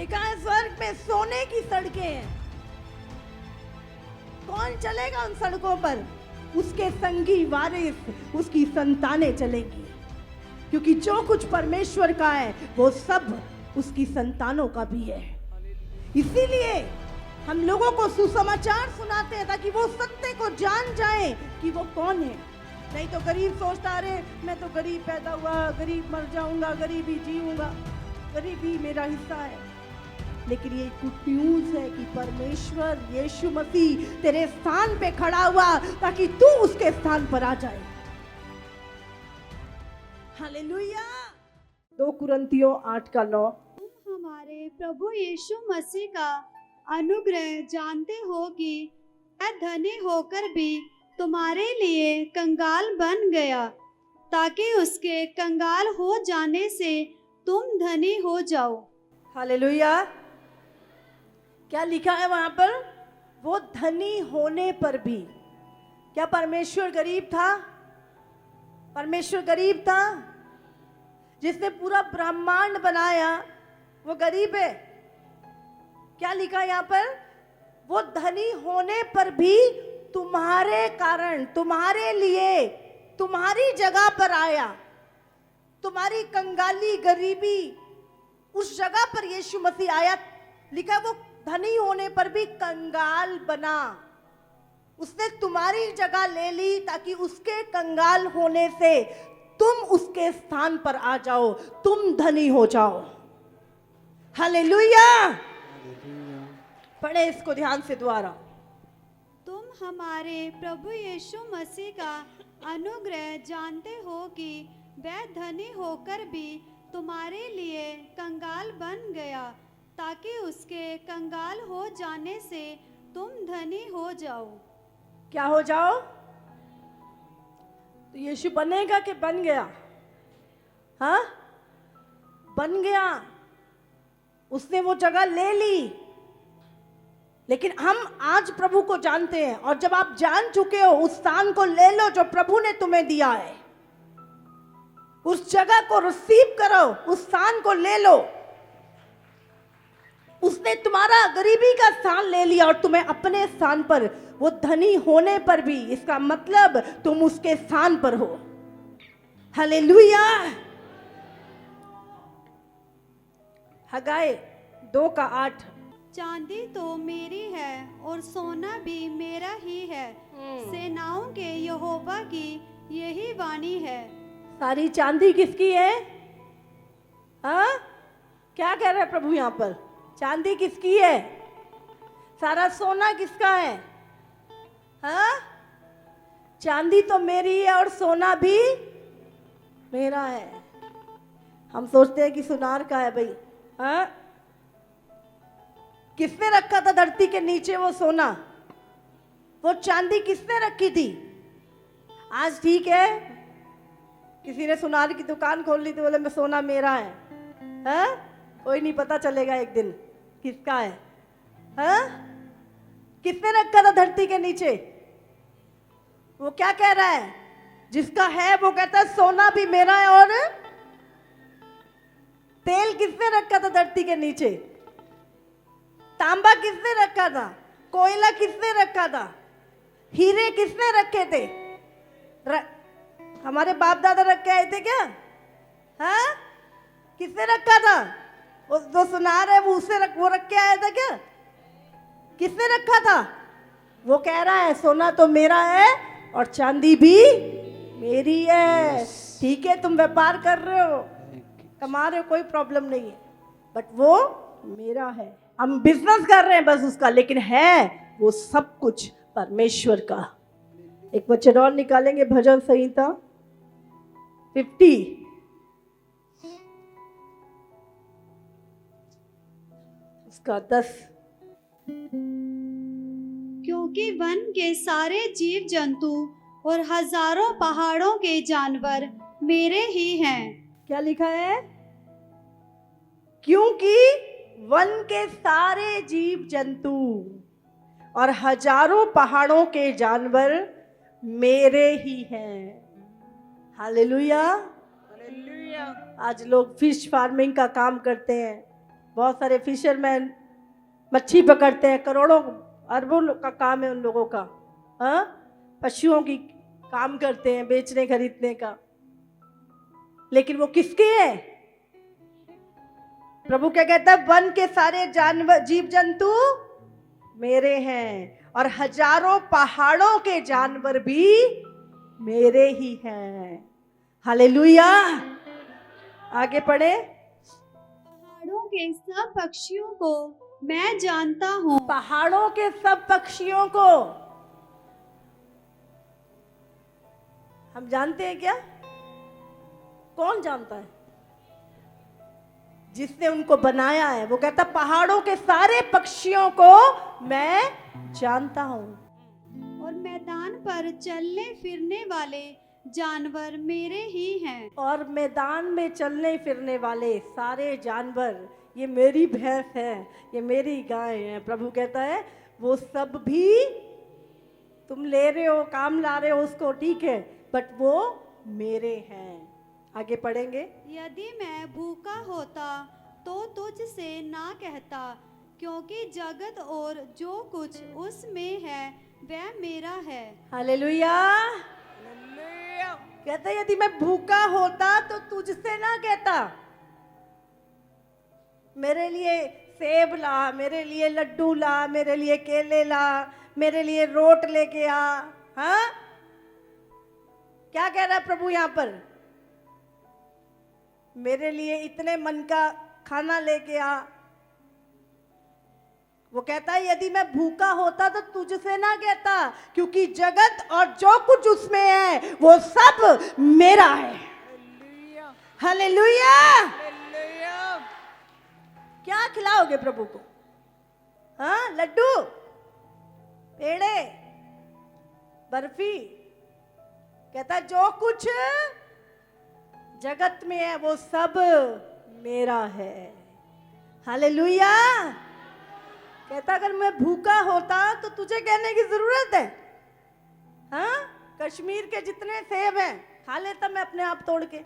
लिखा है स्वर्ग में सोने की सड़कें हैं। कौन चलेगा उन सड़कों पर? उसके संगी वारिस, उसकी संतानें चलेंगी, क्योंकि जो कुछ परमेश्वर का है वो सब उसकी संतानों का भी है। इसीलिए हम लोगों को सुसमाचार सुनाते हैं ताकि वो सत्य को जान जाएं कि वो कौन है। नहीं तो गरीब सोचता, अरे मैं तो गरीब पैदा हुआ, गरीब मर जाऊंगा, गरीब ही जीऊंगा, गरीब ही मेरा हिस्सा है। लेकिन ये गुड न्यूज है कि परमेश्वर यीशु मसीह तेरे स्थान पे खड़ा हुआ ताकि तू उसके स्थान पर आ जाए। हालेलुया। 2 कुरिन्थियों 8:9। तुम हमारे प्रभु यीशु मसीह का अनुग्रह जानते हो कि मैं धनी होकर भी तुम्हारे लिए कंगाल बन गया, ताकि उसके कंगाल हो जाने से तुम धनी हो जाओ। हालेलुया। क्या लिखा है वहां पर? वो धनी होने पर भी। क्या परमेश्वर गरीब था? परमेश्वर गरीब था? जिसने पूरा ब्रह्मांड बनाया वो गरीब है? क्या लिखा यहाँ पर? वो धनी होने पर भी तुम्हारे कारण, तुम्हारे लिए, तुम्हारी जगह पर आया। तुम्हारी कंगाली, गरीबी, उस जगह पर यीशु मसीह आया। लिखा वो धनी होने पर भी कंगाल बना। उसने तुम्हारी जगह ले ली ताकि उसके कंगाल होने से तुम उसके स्थान पर आ जाओ, तुम धनी हो जाओ। हालेलुया। पढ़े इसको ध्यान से दोबारा। तुम हमारे प्रभु यीशु मसीह का अनुग्रह जानते हो कि वह धनी होकर भी तुम्हारे लिए कंगाल बन गया, ताकि उसके कंगाल हो जाने से तुम धनी हो जाओ। क्या हो जाओ? तो यीशु बनेगा कि बन गया? हाँ, बन गया। उसने वो जगह ले ली। लेकिन हम आज प्रभु को जानते हैं, और जब आप जान चुके हो उस स्थान को ले लो जो प्रभु ने तुम्हें दिया है। उस जगह को रिसीव करो, उस स्थान को ले लो। उसने तुम्हारा गरीबी का स्थान ले लिया और तुम्हें अपने स्थान पर, वो धनी होने पर भी, इसका मतलब तुम उसके स्थान पर हो। हालेलुया। हगाई 2:8। चांदी तो मेरी है और सोना भी मेरा ही है, सेनाओं के यहोवा की यही वाणी है। सारी चांदी किसकी है? हाँ, क्या कह रहे हैं प्रभु यहाँ पर? चांदी किसकी है? सारा सोना किसका है? हाँ, चांदी तो मेरी है और सोना भी मेरा है। हम सोचते हैं कि सुनार का है भाई। हाँ, किसने रखा था धरती के नीचे वो सोना? वो चांदी किसने रखी थी? आज ठीक है, किसी ने सुनार की दुकान खोल ली तो बोले मैं सोना मेरा है। हाँ? कोई नहीं, पता चलेगा एक दिन किसका है। हाँ? किसने रखा था धरती के नीचे? वो क्या कह रहा है? जिसका है वो कहता है सोना भी मेरा है। और तेल किसने रखा था धरती के नीचे? तांबा किसने रखा था? कोयला किसने रखा था? हीरे किसने रखे थे? हमारे बाप दादा रख के आए थे क्या? हाँ, किसने रखा था? वो जो सुनार है वो रख के आया था क्या? किसने रखा था? वो कह रहा है सोना तो मेरा है और चांदी भी मेरी है। ठीक है, तुम व्यापार कर रहे हो, कमा रहे हो, कोई प्रॉब्लम नहीं है, बट वो मेरा है। हम बिजनेस कर रहे हैं बस उसका, लेकिन है वो सब कुछ परमेश्वर का। एक वचन और निकालेंगे, भजन संहिता 50 उसका 10। क्योंकि वन के सारे जीव जंतु और हजारों पहाड़ों के जानवर मेरे ही हैं। क्या लिखा है? क्योंकि वन के सारे जीव जंतु और हजारों पहाड़ों के जानवर मेरे ही हैं। हालेलुया। आज लोग फिश फार्मिंग का काम करते हैं, बहुत सारे फिशरमैन मच्छी पकड़ते हैं, करोड़ों अरबों का काम है उन लोगों का। हाँ, पशुओं की काम करते हैं, बेचने खरीदने का, लेकिन वो किसके हैं? प्रभु क्या कहता है? वन के सारे जानवर जीव जंतु मेरे हैं, और हजारों पहाड़ों के जानवर भी मेरे ही हैं। हालेलुया। आगे पढ़े। पहाड़ों के सब पक्षियों को मैं जानता हूँ। पहाड़ों के सब पक्षियों को हम जानते हैं क्या? कौन जानता है? जिसने उनको बनाया है। वो कहता पहाड़ों के सारे पक्षियों को मैं जानता हूं, और मैदान पर चलने फिरने वाले जानवर मेरे ही हैं। और मैदान में चलने फिरने वाले सारे जानवर, ये मेरी भैंस है, ये मेरी गाय है। प्रभु कहता है वो सब भी तुम ले रहे हो, काम ला रहे हो उसको, ठीक है, बट वो मेरे हैं। आगे पढ़ेंगे। यदि मैं भूखा होता तो तुझसे ना कहता, क्योंकि जगत और जो कुछ उसमें है वह मेरा है। हालेलुया। कहता है यदि मैं भूखा होता तो तुझसे ना कहता, मेरे लिए सेब ला, मेरे लिए लड्डू ला, मेरे लिए केले ला, मेरे लिए रोट लेके आ। हाँ, क्या कह रहा है प्रभु यहां पर? मेरे लिए इतने मन का खाना लेके आ। वो कहता है यदि मैं भूखा होता तो तुझसे ना कहता, क्योंकि जगत और जो कुछ उसमें है वो सब मेरा है। हालेलुया। क्या खिलाओगे प्रभु को? हाँ, लड्डू, पेड़े, बर्फी? कहता जो कुछ जगत में है वो सब मेरा है। हालेलुया। कहता अगर मैं भूखा होता तो तुझे कहने की जरूरत है? हाँ, कश्मीर के जितने सेब हैं खा लेता मैं अपने आप तोड़ के,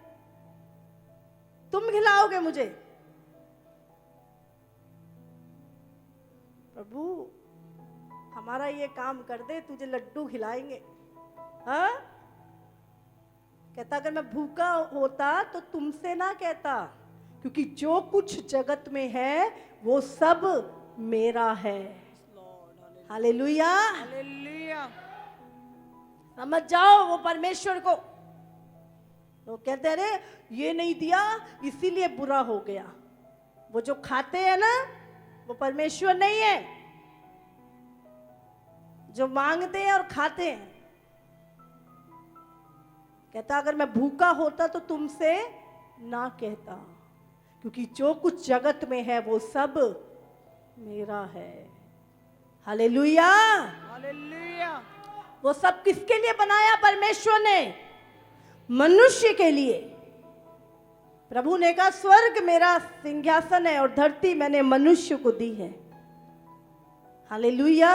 तुम खिलाओगे मुझे? प्रभु हमारा ये काम कर दे, तुझे लड्डू खिलाएंगे। हाँ, कहता अगर मैं भूखा होता तो तुमसे ना कहता, क्योंकि जो कुछ जगत में है वो सब मेरा है। हालेलुया। समझ जाओ वो परमेश्वर को। तो कहते अरे ये नहीं दिया इसीलिए बुरा हो गया। वो जो खाते हैं ना वो परमेश्वर नहीं है, जो मांगते हैं और खाते हैं। कहता अगर मैं भूखा होता तो तुमसे ना कहता, क्योंकि जो कुछ जगत में है वो सब मेरा है। हालेलुया। हालेलुया। वो सब किसके लिए बनाया परमेश्वर ने? मनुष्य के लिए। प्रभु ने कहा स्वर्ग मेरा सिंहासन है और धरती मैंने मनुष्य को दी है। हालेलुया।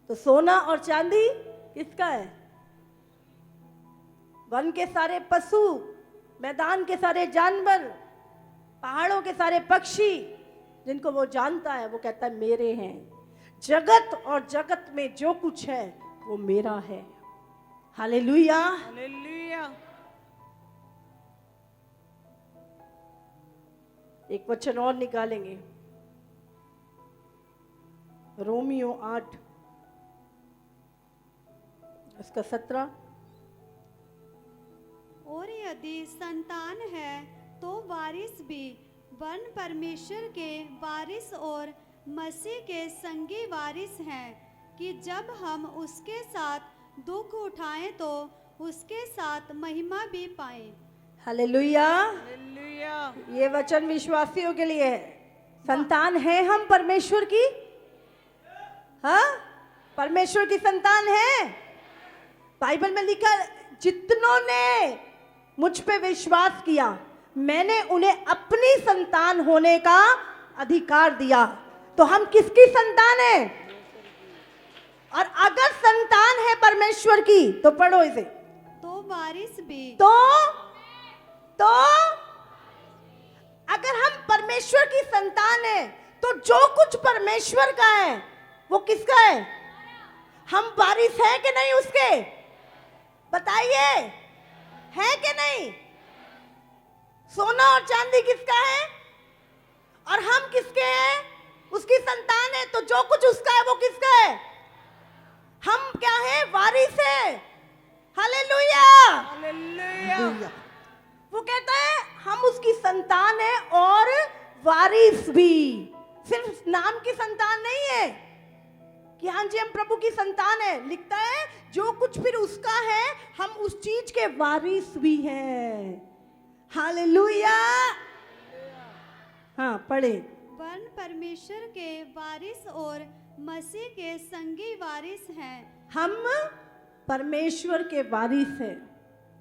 तो सोना और चांदी किसका है? वन के सारे पशु, मैदान के सारे जानवर, पहाड़ों के सारे पक्षी, जिनको वो जानता है, वो कहता है मेरे हैं। जगत और जगत में जो कुछ है वो मेरा है। हालेलुया। हालेलुया। एक वचन और निकालेंगे, रोमियो 8 उसका 17। और यदि संतान है तो वारिस भी, वन परमेश्वर के वारिस और मसीह के संगी वारिस हैं, कि जब हम उसके साथ दुख उठाएं तो उसके साथ महिमा भी पाएं। हालेलुया। हालेलुया। ये वचन विश्वासियों के लिए है। संतान है हम परमेश्वर की। हाँ, परमेश्वर की संतान है। बाइबल में लिखा जितनों ने मुझ पे विश्वास किया मैंने उन्हें अपनी संतान होने का अधिकार दिया। तो हम किसकी संतान है? और अगर संतान है परमेश्वर की तो पढ़ो इसे, तो वारिस भी, तो तो अगर हम परमेश्वर की संतान है तो जो कुछ परमेश्वर का है वो किसका है? हम वारिस है कि नहीं उसके? बताइए, है कि नहीं? सोना और चांदी किसका है और हम किसके हैं? उसकी संतान है। तो जो कुछ उसका है वो किसका है? हम क्या है? वारिस है। हालेलुया। हालेलुया। वो कहता है हम उसकी संतान है और वारिस भी। सिर्फ नाम की संतान नहीं है कि हाँ जी हम प्रभु की संतान है। लिखता है जो कुछ फिर उसका है हम उस चीज के वारिस भी हैं। हालेलुया। हाँ पढ़े। वरन परमेश्वर के वारिस और मसीह के संगी वारिस हैं। हम परमेश्वर के वारिस हैं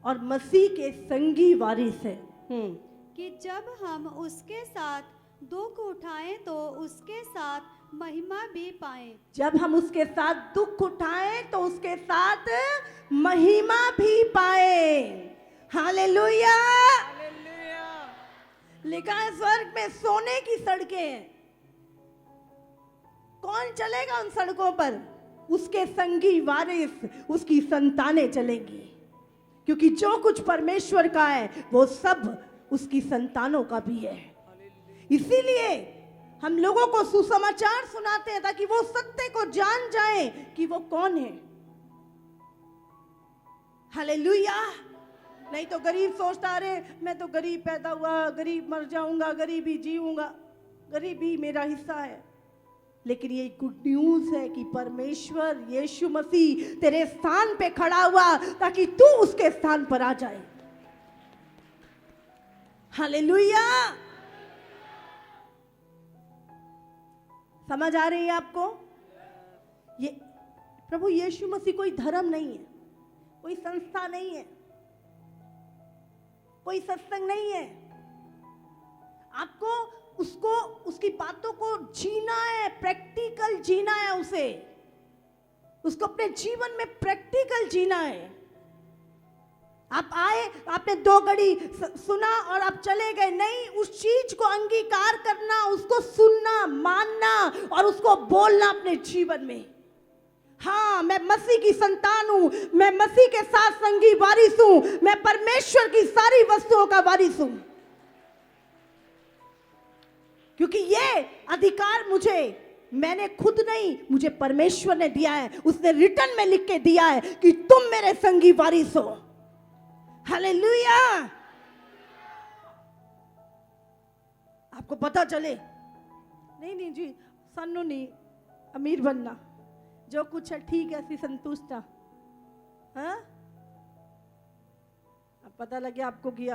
और मसीह के संगी वारिस हैं। कि जब हम उसके साथ दुख उठाएं तो उसके साथ महिमा भी पाएं। जब हम उसके साथ दुख उठाएं तो उसके साथ महिमा भी पाए। हालेलुया। हालेलुया। लिखा है स्वर्ग में सोने की सड़कें हैं। कौन चलेगा उन सड़कों पर? उसके संगी वारिस, उसकी संतानें चलेंगी। क्योंकि जो कुछ परमेश्वर का है वो सब उसकी संतानों का भी है। इसीलिए हम लोगों को सुसमाचार सुनाते हैं ताकि वो सत्य को जान जाएं कि वो कौन है। हालेलुया। नहीं तो गरीब सोचता अरे मैं तो गरीब पैदा हुआ, गरीब मर जाऊंगा, गरीब ही जीऊंगा, गरीब ही मेरा हिस्सा है। लेकिन ये गुड न्यूज है कि परमेश्वर यीशु मसीह तेरे स्थान पे खड़ा हुआ ताकि तू उसके स्थान पर आ जाए। हालेलुया। समझ आ रही है आपको? ये प्रभु यीशु मसीह कोई धर्म नहीं है, कोई संस्था नहीं है, कोई सत्संग नहीं है। आपको उसको उसकी बातों को जीना है, प्रैक्टिकल जीना है। उसको अपने जीवन में प्रैक्टिकल जीना है। आप आए, आपने 2 घड़ी सुना और आप चले गए, नहीं। उस चीज को अंगीकार करना, उसको सुनना, मानना और उसको बोलना अपने जीवन में। हाँ, मैं मसीह की संतान हूं, मैं मसीह के साथ संगी वारिस हूं, मैं परमेश्वर की सारी वस्तुओं का वारिस हूं। क्योंकि ये अधिकार मैंने खुद नहीं, मुझे परमेश्वर ने दिया है। उसने रिटर्न में लिख के दिया है कि तुम मेरे संगी वारिस हो। हालेलुया। आपको पता चले, नहीं जी सानू नहीं अमीर बनना, जो कुछ है ठीक है, असि संतुष्ट हाँ। अब पता लगे आपको कि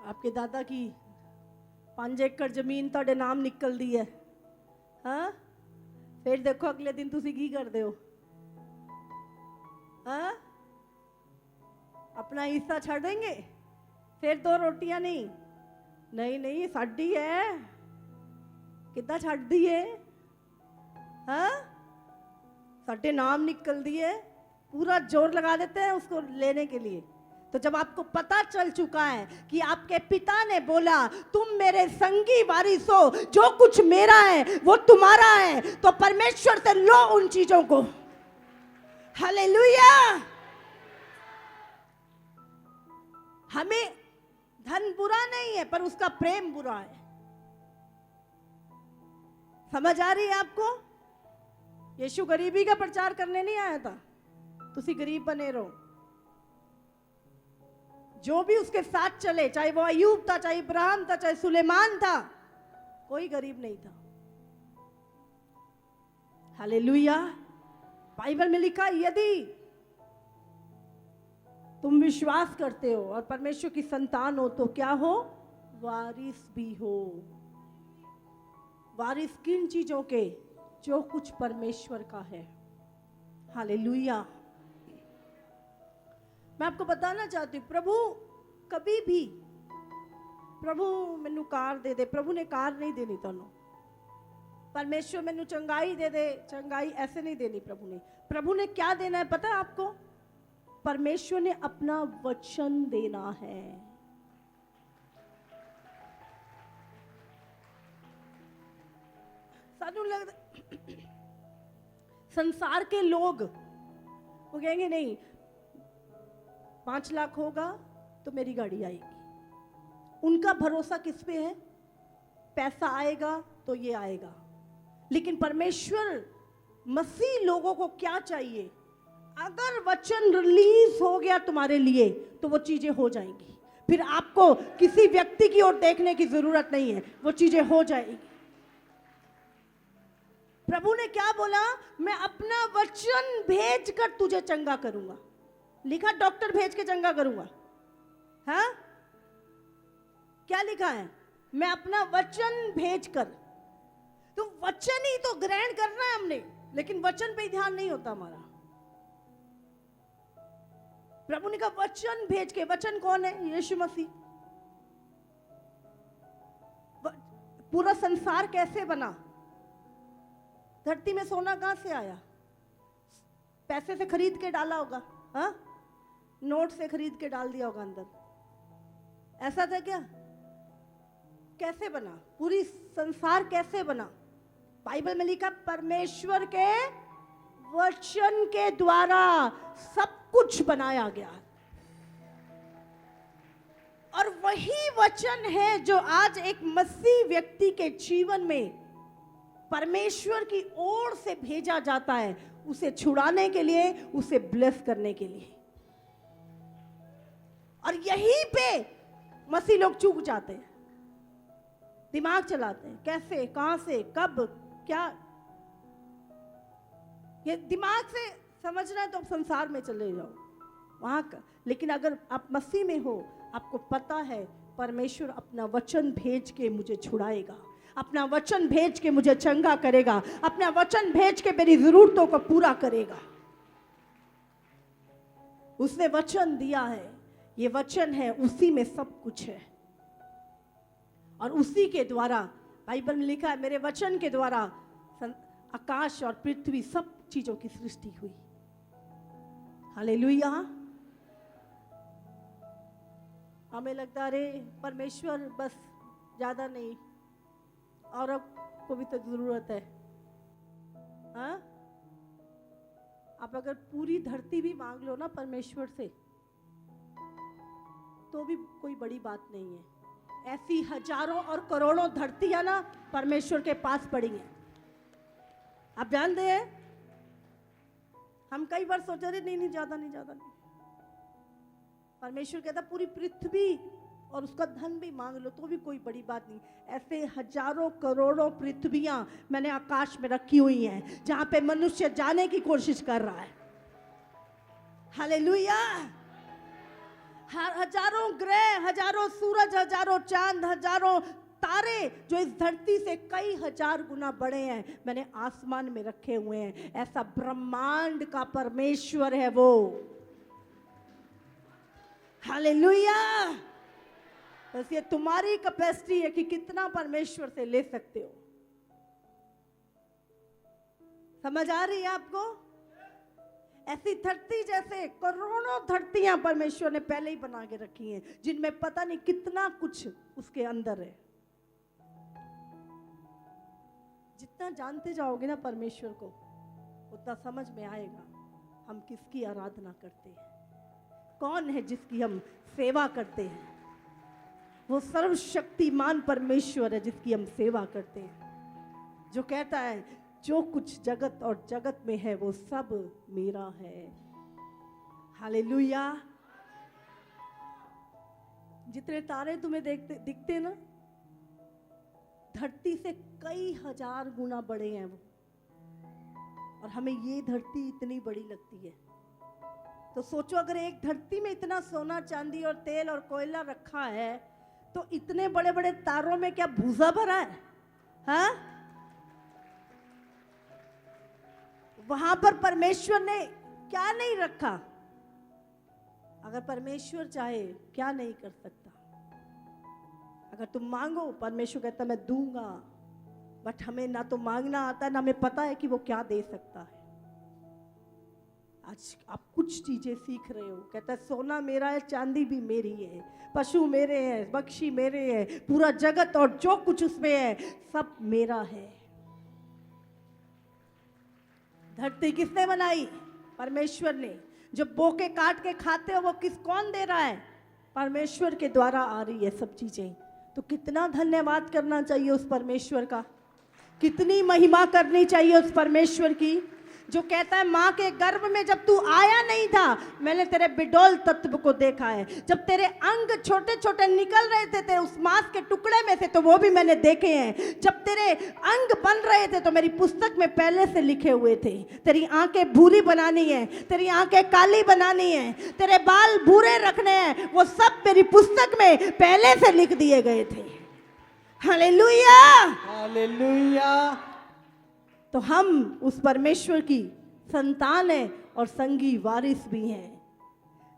आपके दादा की 5 एकड़ जमीन ਤੁਹਾਡੇ नाम निकलती है हाँ। फिर देखो अगले दिन तुसी की करते हो हाँ? अपना हिस्सा छड़ देंगे, फिर 2 रोटियां नहीं, नहीं साडी है, कितना छड़ दी है हाँ? साडे नाम निकल दिए, पूरा जोर लगा देते हैं उसको लेने के लिए। तो जब आपको पता चल चुका है कि आपके पिता ने बोला तुम मेरे संगी वारिस हो, जो कुछ मेरा है वो तुम्हारा है, तो परमेश्वर से लो उन चीजों को। हालेलुया। हमें धन बुरा नहीं है पर उसका प्रेम बुरा है। समझ आ रही है आपको? यीशु गरीबी का प्रचार करने नहीं आया था, तुसी गरीब बने रहो। जो भी उसके साथ चले, चाहे वो अयूब था, चाहे इब्राहिम था, चाहे सुलेमान था, कोई गरीब नहीं था। हालेलुया। बाइबल में लिखा यदि तुम विश्वास करते हो और परमेश्वर की संतान हो तो क्या हो? वारिस भी हो। वारिस किन चीजों के? जो कुछ परमेश्वर का है। हालेलुया। मैं आपको बताना चाहती हूँ, प्रभु कभी भी प्रभु मैनू कार दे दे, प्रभु ने कार नहीं देनी तुहानू। परमेश्वर मैनू चंगाई दे दे, चंगाई ऐसे नहीं देनी प्रभु ने। प्रभु ने क्या देना है पता है आपको? परमेश्वर ने अपना वचन देना है। सानू लगता संसार के लोग वो कहेंगे नहीं 5 लाख होगा तो मेरी गाड़ी आएगी। उनका भरोसा किस पे है? पैसा आएगा तो ये आएगा। लेकिन परमेश्वर मसीह लोगों को क्या चाहिए? अगर वचन रिलीज हो गया तुम्हारे लिए तो वो चीजें हो जाएंगी। फिर आपको किसी व्यक्ति की ओर देखने की जरूरत नहीं है, वो चीजें हो जाएगी। प्रभु ने क्या बोला? मैं अपना वचन भेजकर तुझे चंगा करूंगा। लिखा डॉक्टर भेज के चंगा करूंगा? हाँ, क्या लिखा है? मैं अपना वचन भेजकर। तो वचन ही तो ग्रहण करना है हमने, लेकिन वचन पे ध्यान नहीं होता हमारा। प्रभु ने कहा वचन भेज के। वचन कौन है? यीशु मसीह। पूरा संसार कैसे बना? धरती में सोना कहां से आया? पैसे से खरीद के डाला होगा, हाँ? नोट से खरीद के डाल दिया होगा अंदर। ऐसा था क्या? कैसे बना? पूरी संसार कैसे बना? बाइबल में लिखा परमेश्वर के वचन के द्वारा सब कुछ बनाया गया। और वही वचन है जो आज एक मसीह व्यक्ति के जीवन में परमेश्वर की ओर से भेजा जाता है, उसे छुड़ाने के लिए, उसे ब्लेस करने के लिए। और यहीं पे मसीह लोग चूक जाते हैं, दिमाग चलाते हैं। कैसे, कहां से, कब, क्या? ये दिमाग से समझना है तो संसार में चले जाओ वहां का। लेकिन अगर आप मसीह में हो, आपको पता है परमेश्वर अपना वचन भेज के मुझे छुड़ाएगा, अपना वचन भेज के मुझे चंगा करेगा, अपना वचन भेज के मेरी जरूरतों को पूरा करेगा। उसने वचन दिया है, ये वचन है, उसी में सब कुछ है। और उसी के द्वारा बाइबल में लिखा है मेरे वचन के द्वारा आकाश और पृथ्वी सब चीजों की सृष्टि हुई। हालेलुया। हमें लगता अरे परमेश्वर बस ज्यादा नहीं, औरों को भी तो जरूरत है। हाँ, आप अगर पूरी धरती भी मांग लो ना परमेश्वर से तो भी कोई बड़ी बात नहीं है। ऐसी हजारों और करोड़ों धरतियां ना परमेश्वर के पास पड़ी हैं। आप जानते हैं, हम कई बार सोचे रहे नहीं ज्यादा नहीं, ज्यादा नहीं। परमेश्वर कहता पूरी पृथ्वी और उसका धन भी मांग लो तो भी कोई बड़ी बात नहीं। ऐसे हजारों करोड़ों पृथ्वियां मैंने आकाश में रखी हुई हैं जहां पे मनुष्य जाने की कोशिश कर रहा है। हालेलुया। हजारों ग्रह, हजारों सूरज, हजारों चांद, हजारों तारे जो इस धरती से कई हजार गुना बड़े हैं, मैंने आसमान में रखे हुए हैं। ऐसा ब्रह्मांड का परमेश्वर है वो। हालेलुया। बस ये तुम्हारी कैपेसिटी है कि कितना परमेश्वर से ले सकते हो। समझ आ रही है आपको? ऐसी धरती जैसे करोड़ों धरतियां परमेश्वर ने पहले ही बना के रखी हैं, जिनमें पता नहीं कितना कुछ उसके अंदर है। जितना जानते जाओगे ना परमेश्वर को, उतना समझ में आएगा हम किसकी आराधना करते हैं, कौन है जिसकी हम सेवा करते हैं। वो सर्वशक्तिमान परमेश्वर है जिसकी हम सेवा करते हैं, जो कहता है जो कुछ जगत और जगत में है वो सब मेरा है। हालेलुया। जितने तारे तुम्हें दिखते ना, धरती से कई हजार गुना बड़े हैं वो, और हमें ये धरती इतनी बड़ी लगती है। तो सोचो अगर एक धरती में इतना सोना चांदी और तेल और कोयला रखा है, तो इतने बड़े बड़े तारों में क्या भूसा भरा है? हाँ, वहां पर परमेश्वर ने क्या नहीं रखा? अगर परमेश्वर चाहे क्या नहीं कर सकता। अगर तुम मांगो, परमेश्वर कहता मैं दूंगा, बट हमें ना तो मांगना आता, ना हमें पता है कि वो क्या दे सकता है। आज आप कुछ चीजें सीख रहे हो। कहता है सोना मेरा है, चांदी भी मेरी है, पशु मेरे हैं, पक्षी मेरे हैं, पूरा जगत और जो कुछ उसमें है सब मेरा है। धरती किसने बनाई? परमेश्वर ने। जो बो के काट के खाते हो वो कौन दे रहा है? परमेश्वर के द्वारा आ रही है सब चीजें। तो कितना धन्यवाद करना चाहिए उस परमेश्वर का, कितनी महिमा करनी चाहिए उस परमेश्वर की, जो कहता है माँ के गर्भ में जब तू आया नहीं था मैंने तेरे बिडोल तत्व को देखा है। जब तेरे अंग छोटे छोटे निकल रहे थे उस मांस के टुकड़े में से, तो वो भी मैंने देखे हैं। जब तेरे अंग बन रहे थे तो मेरी पुस्तक में पहले से लिखे हुए थे। तेरी आंखें भूरी बनानी है, तेरी आंखें काली बनानी है, तेरे बाल भूरे रखने हैं, वो सब मेरी पुस्तक में पहले से लिख दिए गए थे। Hallelujah, hallelujah. तो हम उस परमेश्वर की संतान हैं और संगी वारिस भी हैं।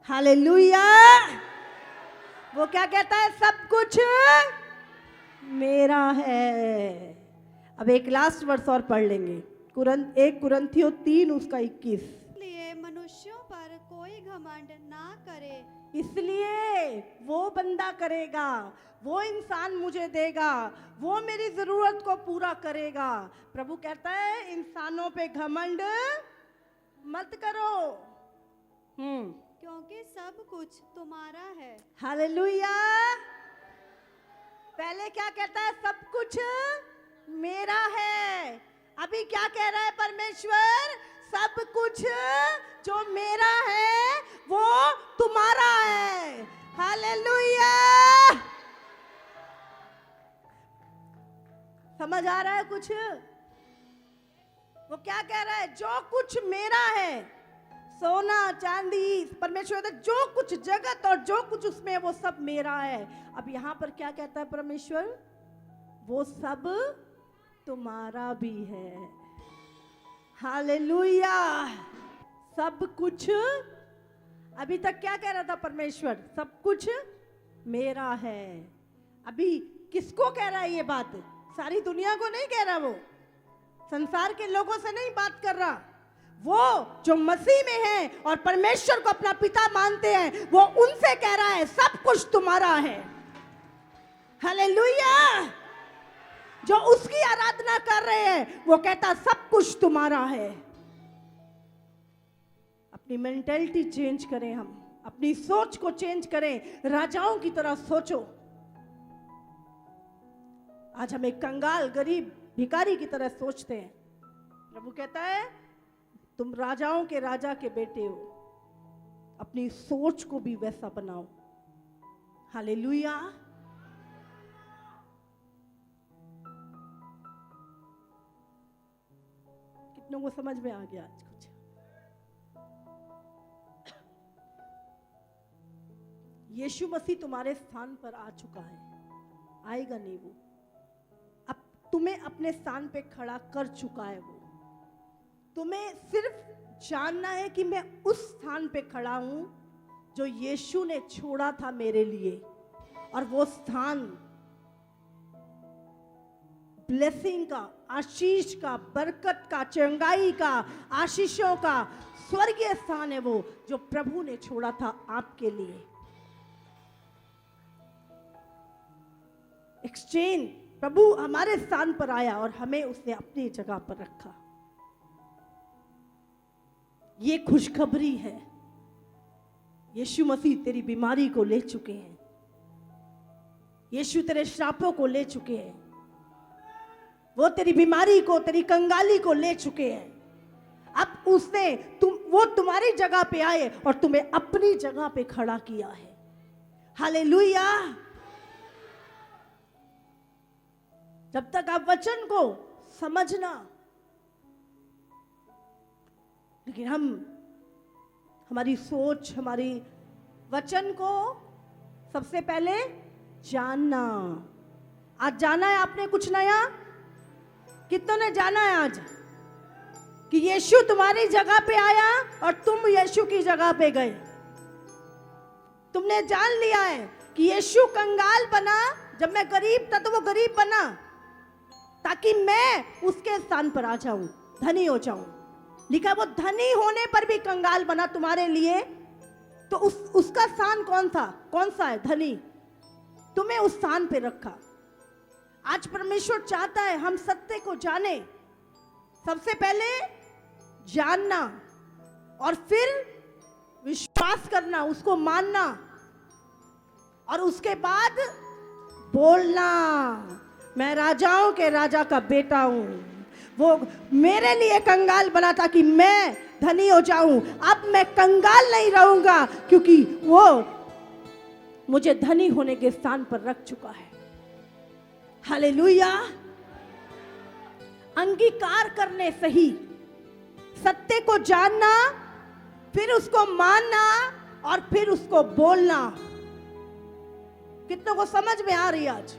हालेलुया। वो क्या कहता है? सब कुछ मेरा है। अब एक लास्ट वर्स और पढ़ लेंगे, 1 कुरिन्थियों 3 उसका 21। इसलिए मनुष्यों पर कोई घमंड ना करे। इसलिए वो बंदा करेगा, वो इंसान मुझे देगा, वो मेरी जरूरत को पूरा करेगा। प्रभु कहता है इंसानों पे घमंड मत करो। क्योंकि सब कुछ तुम्हारा है। हालेलुया। पहले क्या कहता है? सब कुछ मेरा है। अभी क्या कह रहा है परमेश्वर? सब कुछ जो मेरा है वो तुम्हारा है। हालेलुया। समझ आ रहा है कुछ? वो क्या कह रहा है? जो कुछ मेरा है, सोना चांदी, परमेश्वर ने जो कुछ जगत और जो कुछ उसमें वो सब मेरा है। अब यहां पर क्या कहता है परमेश्वर? वो सब तुम्हारा भी है। हालेलुया। सब कुछ, अभी तक क्या कह रहा था परमेश्वर? सब कुछ मेरा है। अभी किसको कह रहा है ये बात? सारी दुनिया को नहीं कह रहा, वो संसार के लोगों से नहीं बात कर रहा। वो जो मसीह में है और परमेश्वर को अपना पिता मानते हैं, वो उनसे कह रहा है सब कुछ तुम्हारा है। हालेलुया। जो उसकी आराधना कर रहे हैं वो कहता सब कुछ तुम्हारा है। अपनी मेंटालिटी चेंज करें, हम अपनी सोच को चेंज करें, राजाओं की तरह सोचो। आज हम एक कंगाल गरीब भिखारी की तरह सोचते हैं। प्रभु कहता है तुम राजाओं के राजा के बेटे हो, अपनी सोच को भी वैसा बनाओ। हालेलुया। कितनों को समझ में आ गया आज कुछ? यीशु मसीह तुम्हारे स्थान पर आ चुका है, आएगा नहीं वो, अब तुम्हें अपने स्थान पे खड़ा कर चुका है वो। तुम्हें सिर्फ जानना है कि मैं उस स्थान पे खड़ा हूं जो यीशु ने छोड़ा था मेरे लिए, और वो स्थान ब्लेसिंग का, आशीष का, बरकत का, चंगाई का, आशीषों का स्वर्गीय स्थान है वो जो प्रभु ने छोड़ा था आपके लिए। एक्सचेंज, प्रभु हमारे स्थान पर आया और हमें उसने अपनी जगह पर रखा। ये खुशखबरी है। यीशु मसीह तेरी बीमारी को ले चुके हैं, यीशु तेरे श्रापों को ले चुके हैं, वो तेरी बीमारी को, तेरी कंगाली को ले चुके हैं। अब उसने वो तुम्हारी जगह पे आए और तुम्हें अपनी जगह पे खड़ा किया है। हालेलुया। जब तक आप वचन को समझना, लेकिन हमारी सोच, हमारी वचन को सबसे पहले जानना। आज जाना है आपने कुछ नया? कितनों ने जाना है आज कि यीशु तुम्हारी जगह पे आया और तुम यीशु की जगह पे गए? तुमने जान लिया है कि यीशु कंगाल बना, जब मैं गरीब था तो वो गरीब बना ताकि मैं उसके स्थान पर आ जाऊं, धनी हो जाऊं। लिखा वो धनी होने पर भी कंगाल बना तुम्हारे लिए। तो उसका स्थान कौन सा है? धनी। तुम्हें उस स्थान पे रखा। आज परमेश्वर चाहता है हम सत्य को जाने। सबसे पहले जानना और फिर विश्वास करना, उसको मानना और उसके बाद बोलना, मैं राजाओं के राजा का बेटा हूं। वो मेरे लिए कंगाल बना था कि मैं धनी हो जाऊं। अब मैं कंगाल नहीं रहूंगा क्योंकि वो मुझे धनी होने के स्थान पर रख चुका है। हालेलुया। अंगीकार करने से ही, सत्य को जानना, फिर उसको मानना और फिर उसको बोलना। कितनों को समझ में आ रही है आज?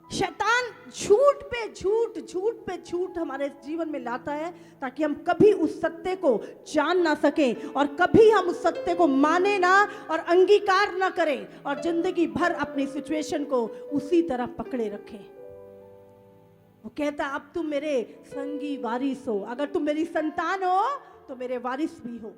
शैतान झूठ पे झूठ हमारे जीवन में लाता है ताकि हम कभी उस सत्य को जान ना सकें और कभी हम उस सत्य को माने ना और अंगीकार ना करें और जिंदगी भर अपनी सिचुएशन को उसी तरह पकड़े रखें। वो कहता अब तुम मेरे संगी वारिस हो। अगर तुम मेरी संतान हो तो मेरे वारिस भी हो।